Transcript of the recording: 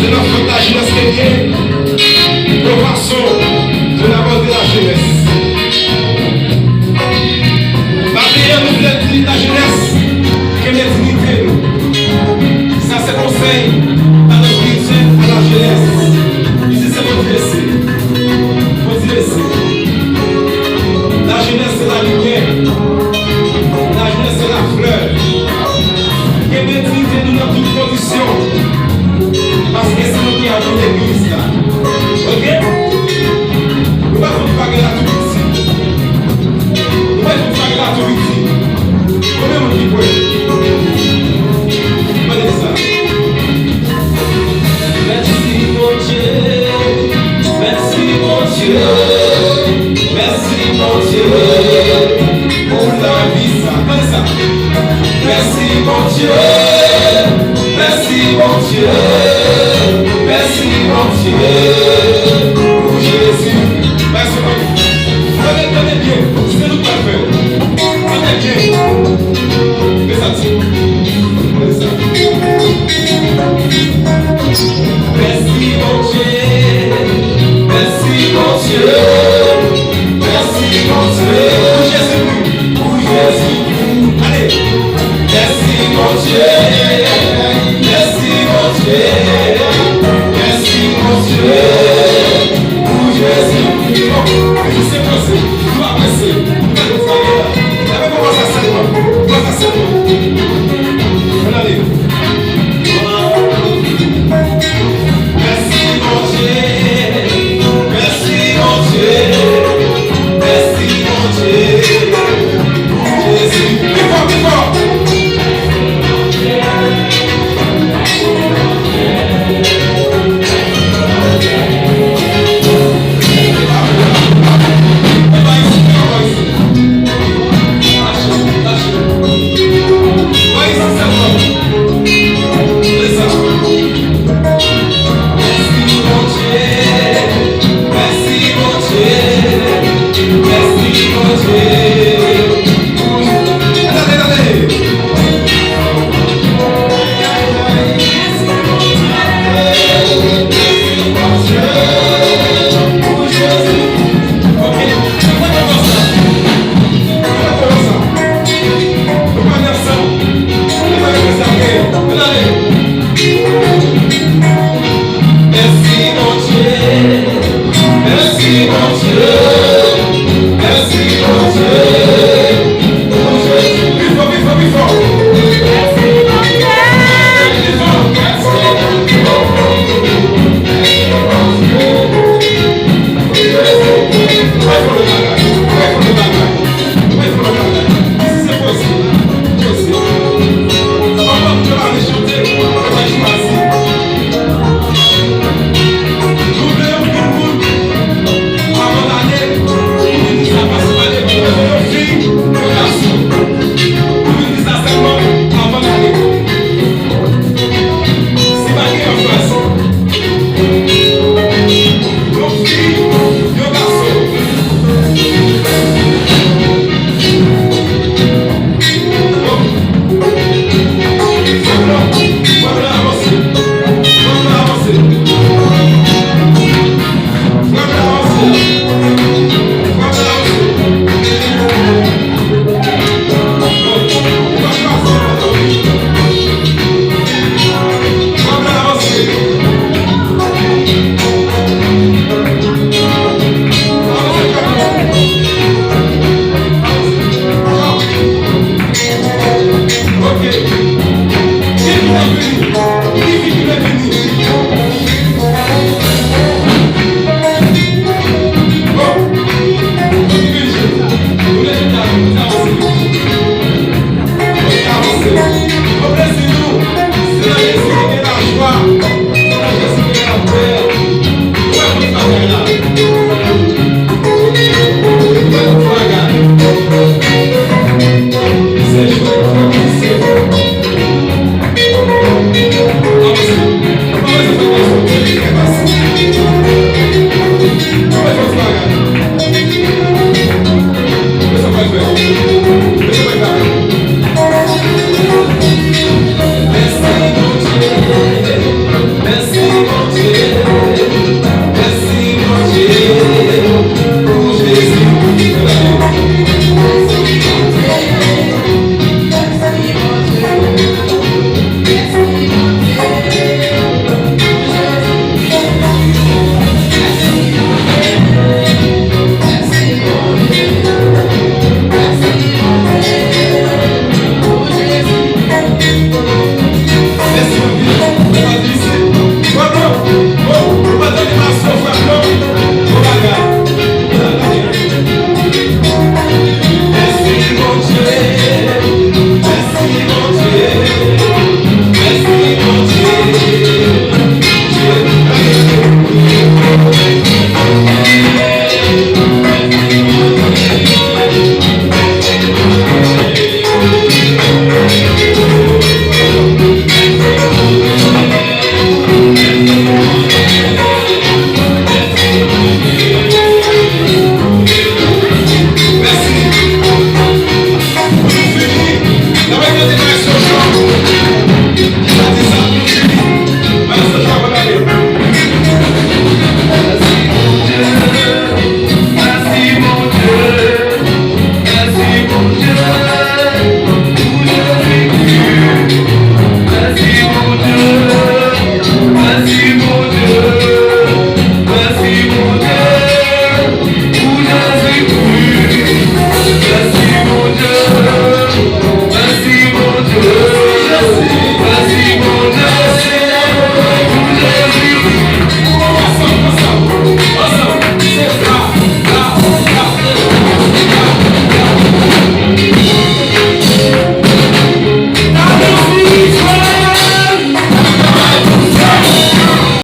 C'est l'enfant de la jeunesse chrétienne. Nous passons de la mode de la jeunesse. Barrière nous voulons de la jeunesse. Quelle est dignité nous? Ça c'est conseil à notre chrétien, à la jeunesse. Ici c'est votre laisser. Votre laisser. La jeunesse c'est la lumière. La jeunesse c'est la fleur. Quelle est dignité nous dans toute condition. Parce que c'est nous qui avons l'église là. Ok? Nous ne pouvons pas faire la tout ici. Nous ne pouvons pas faire la tout ici. Combien de gens qui Regardez ça. Merci mon Dieu. Merci mon Dieu. Merci mon Dieu. Pour la vie ça. Regardez ça. Merci mon Dieu. Merci mon Dieu. Merci mon Dieu.